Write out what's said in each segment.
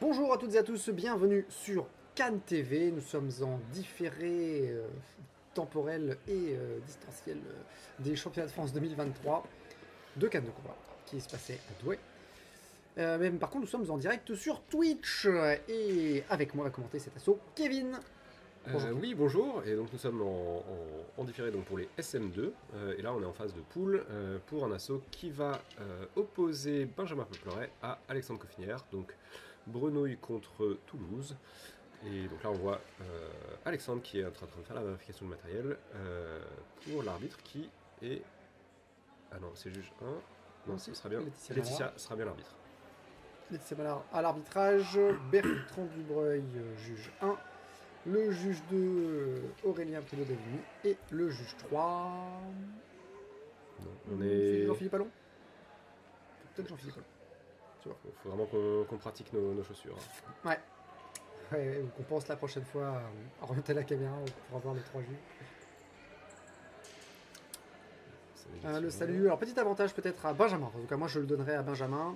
Bonjour à toutes et à tous, bienvenue sur Cannes TV. Nous sommes en différé temporel et distanciel des championnats de France 2023 de Cannes de combat qui se passait à Douai. Mais par contre, nous sommes en direct sur Twitch et avec moi va commenter cet assaut Kevin. Bonjour. Oui, bonjour. Et donc nous sommes en différé donc pour les SM2. Et là, on est en phase de poule pour un assaut qui va opposer Benjamin Peupleret à Alexandre Coffinière. Donc Brenouille contre Toulouse. Et donc là, on voit Alexandre qui est en train de faire la vérification du matériel pour l'arbitre qui est... Ah non, c'est juge 1. Non, ce sera bien. Laetitia sera bien l'arbitre. Laetitia Ballard à l'arbitrage. Bertrand Dubreuil, juge 1. Le juge 2, Aurélien Prideaux-Davigny, et le juge 3... Non, on est... Jean-Philippe Allon. Peut-être Jean-Philippe Allon. Il faut vraiment qu'on pratique nos chaussures. Ouais. Ouais, qu'on pense la prochaine fois à orienter la caméra pour avoir les 3 juges. Le salut. Alors, petit avantage peut-être à Benjamin. En tout cas, moi, je le donnerais à Benjamin.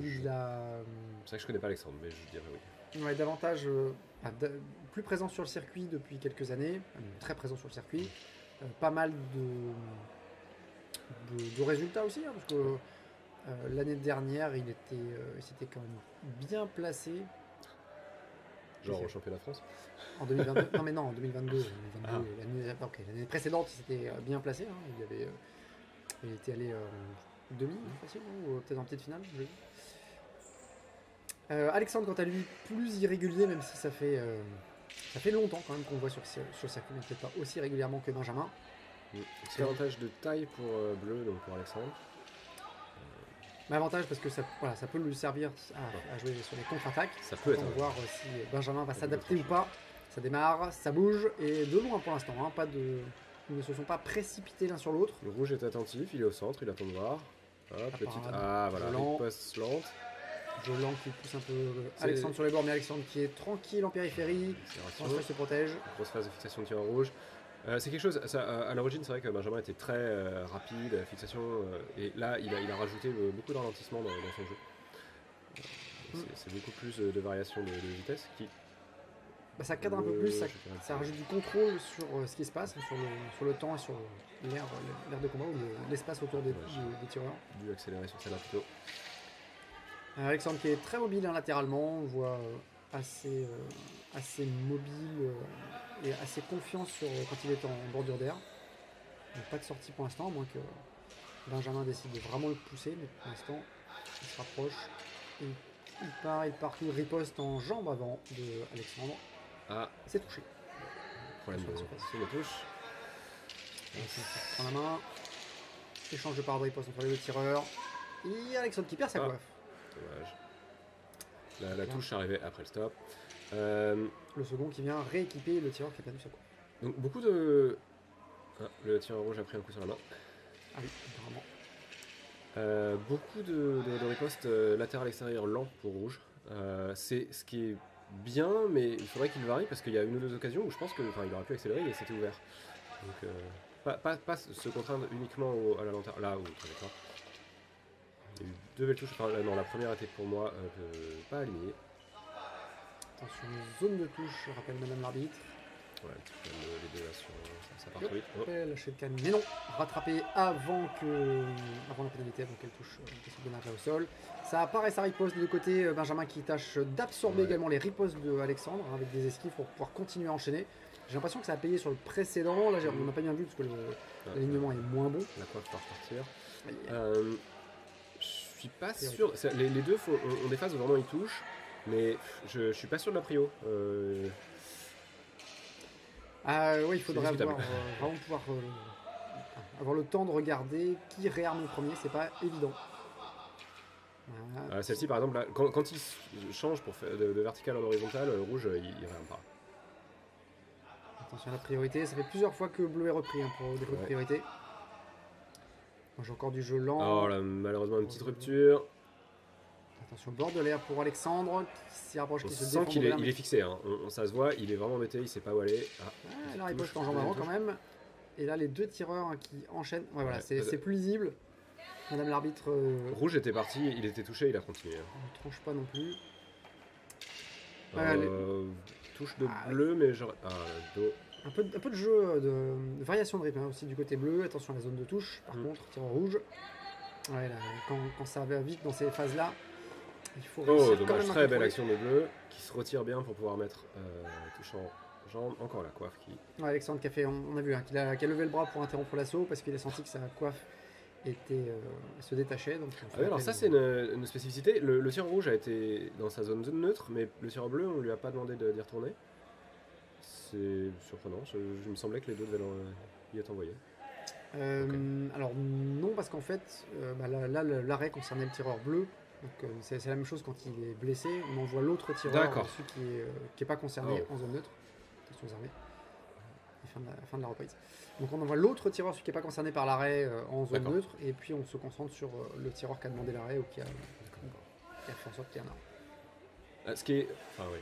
Il a... C'est vrai que je connais pas Alexandre, mais je dirais oui. Ouais, davantage... plus présent sur le circuit depuis quelques années, très présent sur le circuit, pas mal de résultats aussi, hein, parce que l'année dernière, il s'était quand même bien placé. Genre au championnat de France en 2022. Non mais non, en 2022. L'année précédente, il s'était bien placé. Hein, il était allé demi, facile, ou peut-être en petite finale. Alexandre, quant à lui, plus irrégulier, même si ça fait longtemps quand même qu'on le voit sur le circuit, mais peut-être pas aussi régulièrement que Benjamin. C'est l'avantage de taille pour Bleu, donc pour Alexandre. Mais avantage parce que ça peut lui servir à jouer sur les contre-attaques. Ça peut être. On va voir si Benjamin va s'adapter ou pas. Ça démarre, ça bouge, et de loin pour l'instant. Hein, ils ne se sont pas précipités l'un sur l'autre. Le rouge est attentif, il est au centre, il attend de voir. Voilà, riposte lente. Jolan qui pousse un peu Alexandre sur les bords, mais Alexandre qui est tranquille en périphérie. Il se protège. Grosse phase de fixation de tir rouge. C'est quelque chose, à l'origine c'est vrai que Benjamin était très rapide, fixation, et là il a rajouté beaucoup de ralentissement dans son jeu. C'est beaucoup plus de variation de vitesse qui... ça cadre un peu plus, ça rajoute du contrôle sur ce qui se passe, sur le temps et sur l'air de combat ou l'espace autour des tireurs. Dû accélérer sur celle-là plutôt. Alexandre qui est très mobile latéralement, on voit assez mobile et assez confiant quand il est en bordure d'air. Pas de sortie pour l'instant, à moins que Benjamin décide de vraiment le pousser, mais pour l'instant il se rapproche. Et il part tout riposte en jambe avant de Alexandre. Ah, c'est touché. Problème de touche. Il prend la main. Échange de part de riposte entre les deux tireurs. Et Alexandre qui perd sa coiffe. Dommage. La touche arrivait après le stop. Le second qui vient rééquiper le tireur qui a perdu sa coiffe. Donc beaucoup de... Ah, le tireur rouge a pris un coup sur la main. Ah oui, apparemment. Beaucoup de riposte latéral extérieur lent pour rouge. C'est ce qui est bien, mais il faudrait qu'il varie parce qu'il y a une ou deux occasions où je pense qu'il aurait pu accélérer et c'était ouvert. Donc pas se contraindre uniquement à la lanterne. Là, très d'accord. Il y a eu deux belles touches. Non, la première était pour moi pas alignée. Attention, zone de touche, je rappelle madame l'arbitre. Ouais, les deux là, ça part trop vite. Lâcher le canne, mais non, rattrapé avant la pénalité, avant qu'elle touche possible de marquer au sol. Ça apparaît, ça riposte de deux côtés. Benjamin qui tâche d'absorber également les ripostes de Alexandre avec des esquives pour pouvoir continuer à enchaîner. J'ai l'impression que ça a payé sur le précédent. Là, on n'a pas bien vu parce que l'alignement est moins bon. La coiffe part partir. Je suis pas sûr. Les deux ont des phases où vraiment ils touchent, mais je suis pas sûr de la prio. Oui, il faudrait vraiment pouvoir avoir le temps de regarder qui réarme le premier, c'est pas évident. Voilà. Celle-ci, par exemple, là, quand il change pour faire de vertical en horizontal, rouge, il réarme pas. Attention à la priorité, ça fait plusieurs fois que bleu est repris pour défaut de priorité. J'ai encore du jeu lent. Oh là, malheureusement, une petite rupture. Attention, bord de l'air pour Alexandre, qui s'y rapproche, qui se défend. On sent qu'il est fixé, hein. Ça se voit, il est vraiment embêté, il sait pas où aller. Là, il poste en jambe avant quand même. Et là, les deux tireurs qui enchaînent. Ouais, voilà, c'est plus lisible. Madame l'arbitre. Rouge était parti, il était touché, il a continué. On ne tranche pas non plus. Touche de Ah, bleu, mais genre. Ah, dos. un peu de jeu, de variation de rythme hein, aussi du côté bleu. Attention à la zone de touche. Par contre, tireur rouge. Ouais, là, quand ça va vite dans ces phases-là, il faut Oh, réussir quand dommage, même à très belle contrôler. action de bleu qui se retire bien pour pouvoir mettre touchant jambe. Encore la coiffe qui. Ouais, Alexandre qui a fait, on a vu, hein, qui a levé le bras pour interrompre l'assaut parce qu'il a senti que sa coiffe se détachait. Donc, Ah oui, alors ça c'est une spécificité. Le tireur rouge a été dans sa zone neutre, mais le tireur bleu, on lui a pas demandé d'y retourner. C'est surprenant. Je me semblait que les deux devaient y être envoyés. Alors non, parce qu'en fait, là, l'arrêt concernait le tireur bleu. Donc c'est la même chose quand il est blessé. On envoie l'autre tireur, D'accord. celui qui est pas concerné Oh. en zone neutre. Attention aux armées. Et fin de la reprise. Donc on envoie l'autre tireur, celui qui n'est pas concerné par l'arrêt, en zone D'accord. neutre. Et puis on se concentre sur le tireur qui a demandé l'arrêt ou qui a fait en sorte qu'il y en a. Ce qui est. Enfin, oui.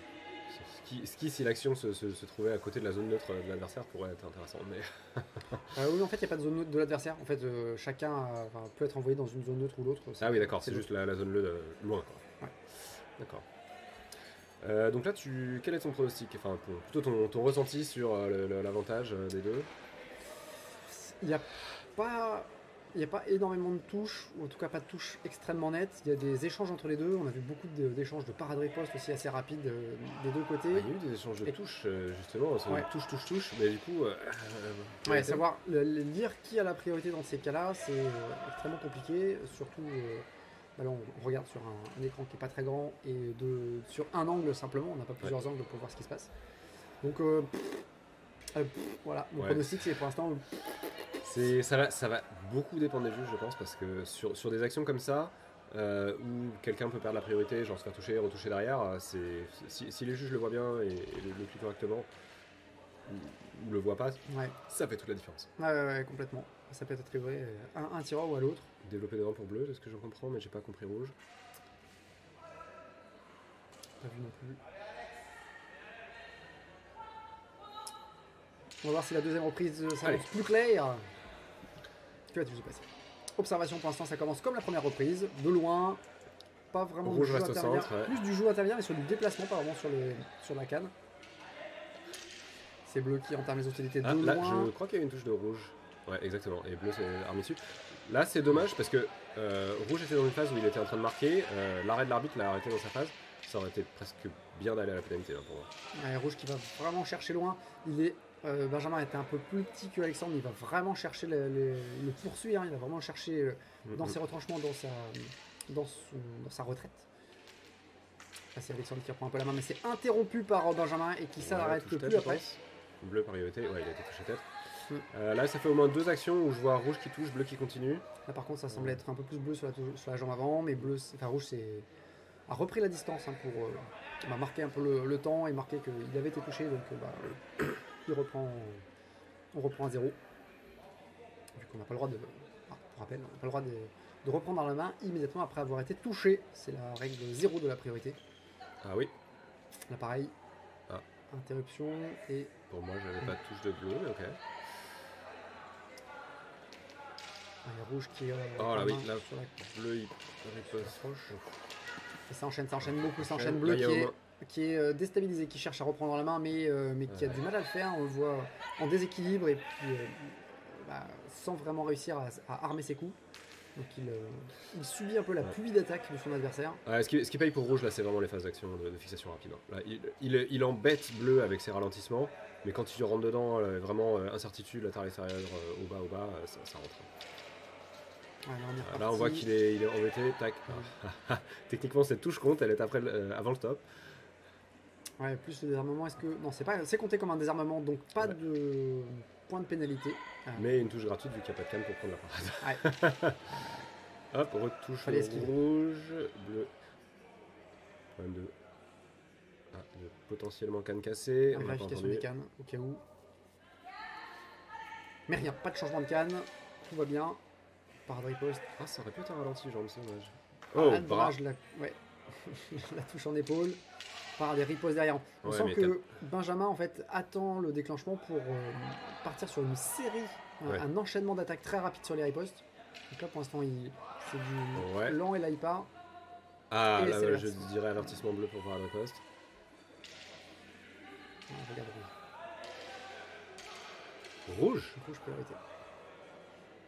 Ce qui, si l'action se trouvait à côté de la zone neutre de l'adversaire, pourrait être intéressant. Mais... Oui, en fait, il n'y a pas de zone neutre de l'adversaire. En fait, chacun peut être envoyé dans une zone neutre ou l'autre. Ah oui, d'accord, c'est juste la zone bleue loin. Quoi. Ouais. D'accord. Donc là, quel est ton pronostic? Enfin, plutôt ton ressenti sur l'avantage des deux? Il n'y a pas. Il n'y a pas énormément de touches, ou en tout cas pas de touches extrêmement nettes. Il y a des échanges entre les deux. On a vu beaucoup d'échanges de parade riposte aussi assez rapides des deux côtés. Il y a eu des échanges de touches, justement, Ouais. touche, mais du coup... Ouais, savoir lire qui a la priorité dans ces cas-là, c'est extrêmement compliqué. Surtout, là on regarde sur un écran qui n'est pas très grand et sur un angle simplement. On n'a pas plusieurs angles pour voir ce qui se passe. Donc, voilà. Mon pronostic, c'est pour l'instant... Ça va beaucoup dépendre des juges, je pense, parce que sur des actions comme ça, où quelqu'un peut perdre la priorité, genre se faire toucher, retoucher derrière, si les juges le voient bien et le cliquent correctement, ou le voient pas, Ouais. ça fait toute la différence. Ouais, complètement. Ça peut être attribué à un tireur ou à l'autre. Développer des rangs pour bleu, c'est ce que je comprends, mais j'ai pas compris rouge. Pas vu non plus. On va voir si la deuxième reprise s'annonce plus claire. Que va-t-il se passer? Observation pour l'instant, ça commence comme la première reprise, de loin, pas vraiment Rouge de jeu reste au intermédiaire, centre, ouais. plus du jeu intermédiaire mais sur du déplacement, pas vraiment sur la canne. C'est bleu qui entame les hostilités de Là, loin. je crois qu'il y a une touche de rouge. Ouais, exactement. Et bleu, c'est armé dessus. Là, c'est dommage parce que rouge était dans une phase où il était en train de marquer. L'arrêt de l'arbitre l'a arrêté dans sa phase. Ça aurait été presque bien d'aller à la pénalité là, pour moi. Ouais, rouge qui va vraiment chercher loin. Benjamin était un peu plus petit que Alexandre, il va vraiment chercher le poursuivre, hein. Il va vraiment le chercher dans ses retranchements, dans sa retraite. Là, c'est Alexandre qui reprend un peu la main, mais c'est interrompu par Benjamin et qui s'arrête touche plus tête, après. je pense. Bleu priorité, ouais, il a été touché tête. Là, ça fait au moins 2 actions où je vois rouge qui touche, bleu qui continue. Là, par contre, ça semble être un peu plus bleu sur la jambe avant, mais rouge a repris la distance hein, pour marquer un peu le temps et marquer qu'il avait été touché, donc on reprend à 0. Vu qu'on n'a pas le droit pour rappel, on n'a pas le droit de reprendre dans la main immédiatement après avoir été touché. C'est la règle 0 de la priorité. Ah oui, Là, pareil. Ah. Interruption et. pour moi, j'avais pas de touche de bleu, mais ok. Il y a rouge qui est. Oh là oui, là, sur la... bleu, il riposte. Et ça enchaîne beaucoup, ça enchaîne Là, bleu il y a au moins- qui est déstabilisé, qui cherche à reprendre la main, mais qui a du mal à le faire. On le voit en déséquilibre et puis sans vraiment réussir à armer ses coups. Donc il subit un peu la pluie d'attaque de son adversaire. Ce qui paye pour rouge, là, c'est vraiment les phases d'action de fixation rapide. Là, il embête bleu avec ses ralentissements, mais quand il rentre dedans, vraiment incertitude, latéral extérieur, au bas, ça rentre. Ouais, Là, on voit qu'il est embêté. Tac. Techniquement, cette touche compte, elle est avant le stop. Ouais, plus le désarmement, est-ce que. Non, c'est compté comme un désarmement, donc pas de point de pénalité. Mais une touche gratuite vu qu'il n'y a pas de canne pour prendre la parade. Ouais. Hop, retouche Fallait esquiver. rouge, bleu. Problème de potentiellement canne cassée. On n'a pas Vérification entendu. des cannes, au cas où. Mais rien, pas de changement de canne, tout va bien. Parade riposte. Ah, ça aurait pu être un ralenti, genre, c'est dommage. Oh, Oh, bras. ouais. La touche en épaule. Par des ripostes derrière. On Ouais, sent mais que Benjamin en fait attend le déclenchement pour partir sur une série, un enchaînement d'attaques très rapide sur les ripostes. Donc là pour l'instant c'est du lent et là il part. Ah, Et là, c'est je dirais avertissement bleu pour voir le poste. je regarde rouge. Rouge. Rouge priorité.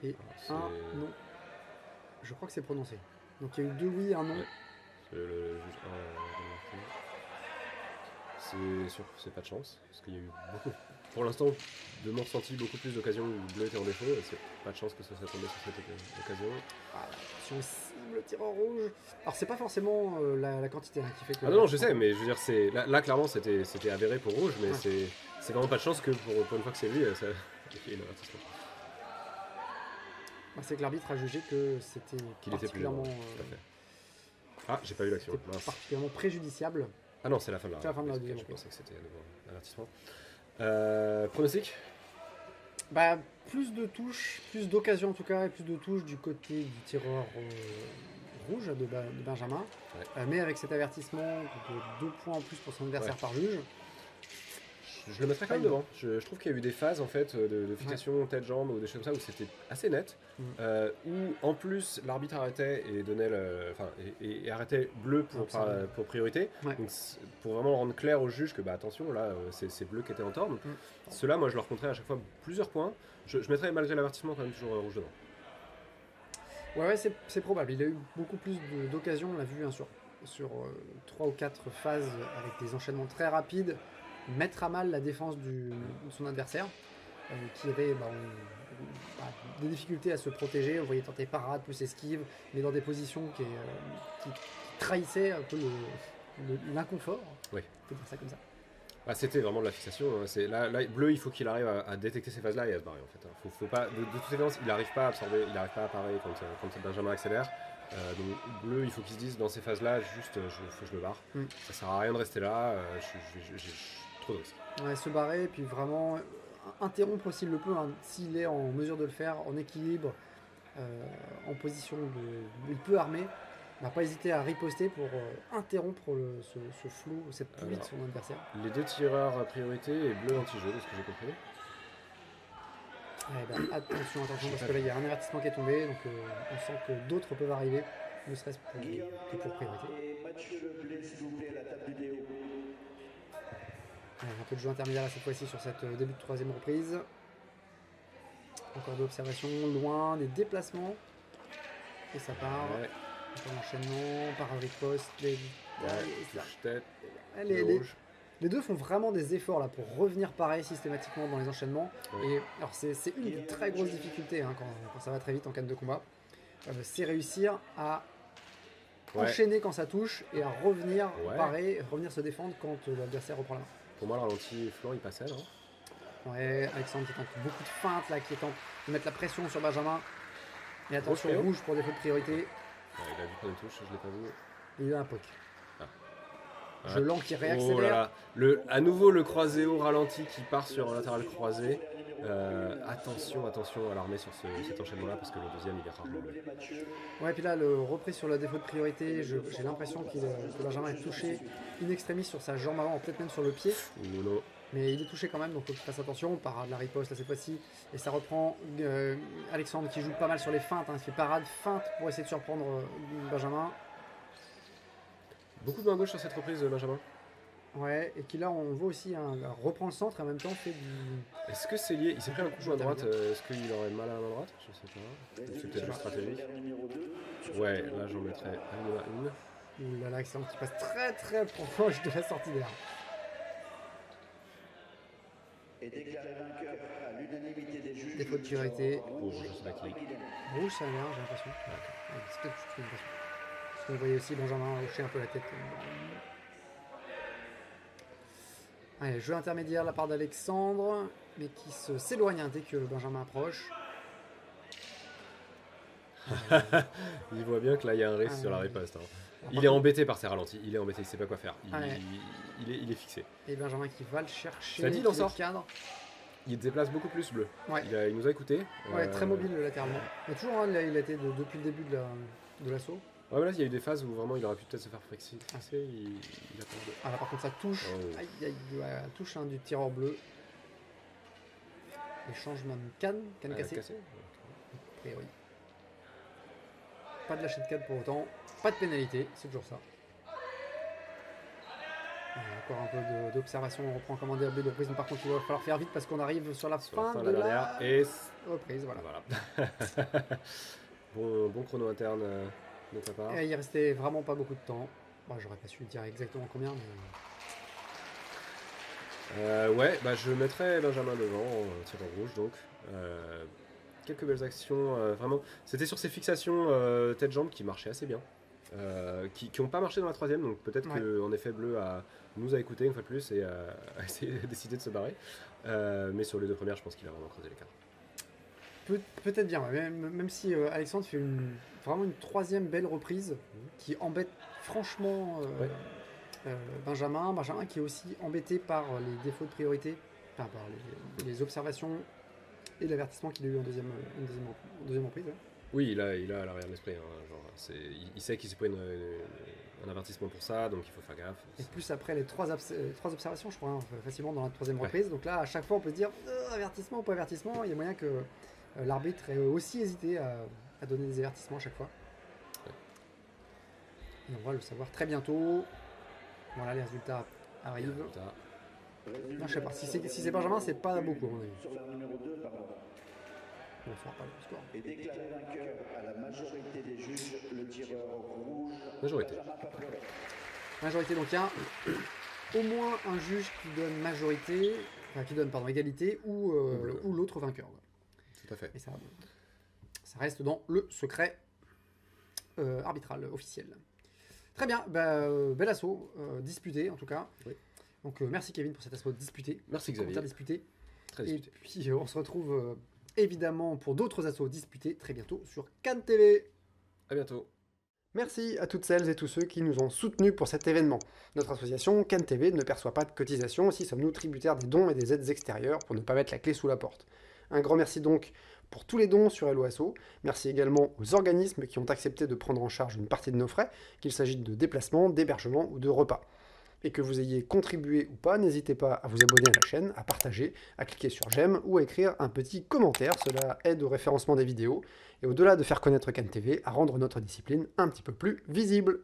Et C'est- un non. Je crois que c'est prononcé. Donc il y a eu 2 oui et un non. Ouais. Le juge 1 c'est sûr, c'est pas de chance, parce qu'il y a eu beaucoup, pour l'instant, de mon ressenti, beaucoup plus d'occasions où le bleu était en défaut, et c'est pas de chance que ça soit tombé sur cette occasion. Ah, attention, il cible le tireur rouge. Alors c'est pas forcément la quantité hein, qui fait que... Ah non, je sais, mais je veux dire, là clairement, c'était avéré pour rouge, mais Ouais. c'est vraiment pas de chance que pour une fois que c'est lui, ça il y ait un avertissement. Bah, c'est que l'arbitre a jugé que c'était Qu'il était plus particulièrement, loin, tout à fait. Ah, j'ai pas vu l'action, c'était mince. particulièrement préjudiciable. Ah non, c'est la fin de la C'est la fin de la ok, deuxième je reprise. pensais que c'était à nouveau un avertissement. Pronostic. Bah, plus de touches, plus d'occasions en tout cas, et plus de touches du côté du tireur rouge de Benjamin. Ouais. Mais avec cet avertissement de 2 points en plus pour son adversaire Ouais. par juge. Je le mettrais quand même devant. Je trouve qu'il y a eu des phases en fait de fixation tête-jambe ou des choses comme ça où c'était assez net, où en plus l'arbitre arrêtait et donnait et arrêtait bleu pour priorité. Ouais. Donc pour vraiment rendre clair au juge que bah attention là c'est bleu qui était en tort. Donc ceux-là moi je leur compterais à chaque fois plusieurs points. Je mettrais malgré l'avertissement quand même toujours rouge devant. Ouais, c'est probable. Il a eu beaucoup plus d'occasions, on l'a vu hein, sur 3 ou 4 phases avec des enchaînements très rapides, mettre à mal la défense de son adversaire, qui avait des difficultés à se protéger. On voyait tenter parade, plus esquive, mais dans des positions qui trahissaient un peu l'inconfort. Oui. On peut dire ça comme ça. Ah, c'était vraiment de la fixation. Hein. Là, bleu, il faut qu'il arrive à détecter ces phases-là et à se barrer en fait. Faut pas, de toute évidence, il n'arrive pas à absorber, il n'arrive pas à parer quand Benjamin accélère. Donc bleu, il faut qu'il se dise dans ces phases-là, juste, faut que je me barre. Ça sert à rien de rester là. J'ai trop de risques. Ouais, se barrer, et puis vraiment interrompre s'il le peut, hein, s'il est en mesure de le faire, en équilibre, en position de... Il peut armer. On n'a pas hésité à riposter pour interrompre ce flou, cette pluie de son adversaire. Les 2 tireurs à priorité et bleu anti-jeu, de ce que j'ai compris. Eh ben, attention, parce que là il y a un avertissement qui est tombé, donc on sent que d'autres peuvent arriver, ne serait-ce que pour priorité. Un peu de jeu intermédiaire là, cette fois-ci sur cette début de 3e reprise. Encore de l'observation, loin, des déplacements. Et ça part. Ouais. Encore l'enchaînement, par un riposte. Touche-tête, Les deux font vraiment des efforts là, pour revenir pareil systématiquement dans les enchaînements. Ouais. Et alors c'est une des très grosses difficultés hein, quand ça va très vite en canne de combat. C'est réussir à enchaîner quand ça touche et à revenir pareil, revenir se défendre quand l'adversaire reprend la main. Pour moi, le ralenti flanc, il passait, non? Ouais, Alexandre qui tente beaucoup de feintes là, qui tente de mettre la pression sur Benjamin. Et attention, rouge pour défaut de priorité. Ouais, il a dû prendre une touche, je l'ai pas vu. Il a un poke. Ah. Gelant qui réaccélère. Oh là là. À nouveau le croisé au ralenti qui part sur un latéral croisé. Attention à l'armée sur cet enchaînement-là parce que le deuxième il est rarement bleu. Ouais, puis là, le reprise sur le défaut de priorité, j'ai l'impression que Benjamin est touché in extremis sur sa jambe avant, peut-être même sur le pied. Non. Mais il est touché quand même, donc il faut qu'il fasse attention. Parade, la riposte là cette fois-ci. Et ça reprend Alexandre qui joue pas mal sur les feintes. Hein. Il fait parade, feinte pour essayer de surprendre Benjamin. Beaucoup de main gauche sur cette reprise, Benjamin. Ouais, et qui là, on voit aussi, hein, reprend le centre et en même temps fait du... Est-ce que c'est lié? Il s'est pris un coup de main droite. Est-ce qu'il aurait mal à la main droite? Je sais pas. C'est peut-être juste stratégique. Ouais, là j'en mettrais une. Ouh là là, Alexandre qui passe très très proche de la sortie d'air. Défaut de priorité. Rouge, je sais pas qui. Rouge, ça a l'air, j'ai l'impression. Ouais, c'est peut-être juste une impression. Parce qu'on voyait aussi Benjamin hocher un peu la tête. Allez, jeu intermédiaire de la part d'Alexandre, mais qui s'éloigne dès que Benjamin approche. Il voit bien que là il y a un risque sur la riposte. Hein. Il est embêté par ses ralentis, il est embêté, il sait pas quoi faire. Il est fixé. Et Benjamin qui va le chercher. Ça dit, il en sort. Cadre. Il déplace beaucoup plus bleu. Ouais. Il nous a écouté. Ouais, très mobile latéralement. Mais toujours, hein, il a été depuis le début de l'assaut. Ouais, mais là il y a eu des phases où vraiment il aurait pu peut-être se faire fixer. Il a pas de... Ah là par contre ça touche. Oh. Aïe, aïe, touche du tireur bleu. Échange même canne cassée. A priori. Pas de lâcher de canne pour autant. Pas de pénalité, c'est toujours ça. Encore un peu d'observation, on reprend comme en début de reprise, mais par contre il va falloir faire vite parce qu'on arrive sur la Sur la fin fin de la la dernière. Et reprise. Voilà. voilà. Bon chrono interne de ta part. Et il restait vraiment pas beaucoup de temps. Bon, j'aurais pas su dire exactement combien, mais... Ouais, bah je mettrais Benjamin devant, tireur rouge donc. Quelques belles actions, vraiment. C'était sur ces fixations tête-jambe qui marchaient assez bien. Qui n'ont pas marché dans la troisième, donc peut-être Ouais. qu'en effet Bleu nous a écouté une fois de plus et a décidé de se barrer. Mais sur les deux premières, je pense qu'il a vraiment creusé l'écart. Peut-être bien, ouais. Même si Alexandre fait vraiment une troisième belle reprise qui embête franchement Ouais. Benjamin. Benjamin qui est aussi embêté par les défauts de priorité, enfin, par les observations et l'avertissement qu'il a eu en deuxième reprise. Ouais. Oui, il a à l'arrière de l'esprit. Hein, genre, il sait qu'il s'est pris un avertissement pour ça, donc il faut faire gaffe. Et plus après les trois observations, je crois, hein, facilement dans la troisième reprise. Donc là, à chaque fois, on peut se dire avertissement ou pas avertissement. Il y a moyen que l'arbitre ait aussi hésité à donner des avertissements à chaque fois. Ouais. Et on va le savoir très bientôt. Voilà, les résultats arrivent. Non, je sais pas. Si c'est Benjamin, c'est pas beaucoup, à mon avis. Sur la numéro 2, pardon. On va pas le score. Et déclaré vainqueur à la majorité des juges, le tireur rouge. Majorité. Benjamin Papeleret. Majorité, donc il y a au moins un juge qui donne majorité, enfin qui donne, pardon, égalité, ou l'autre vainqueur. Tout à fait. Et ça reste dans le secret arbitral officiel. Très bien, bel assaut, disputé en tout cas. Oui. Donc merci Kevin pour cet assaut disputé. Merci Xavier. Commentaire disputé. Très Et disputé. puis on se retrouve évidemment pour d'autres assauts disputés très bientôt sur Cannes TV. À bientôt. Merci à toutes celles et tous ceux qui nous ont soutenus pour cet événement. Notre association Cannes TV ne perçoit pas de cotisation, aussi sommes-nous tributaires des dons et des aides extérieures pour ne pas mettre la clé sous la porte. Un grand merci donc pour tous les dons sur LOASO. Merci également aux organismes qui ont accepté de prendre en charge une partie de nos frais, qu'il s'agisse de déplacements, d'hébergement ou de repas. Et que vous ayez contribué ou pas, n'hésitez pas à vous abonner à la chaîne, à partager, à cliquer sur j'aime ou à écrire un petit commentaire. Cela aide au référencement des vidéos et au-delà de faire connaître Cannes TV, à rendre notre discipline un petit peu plus visible.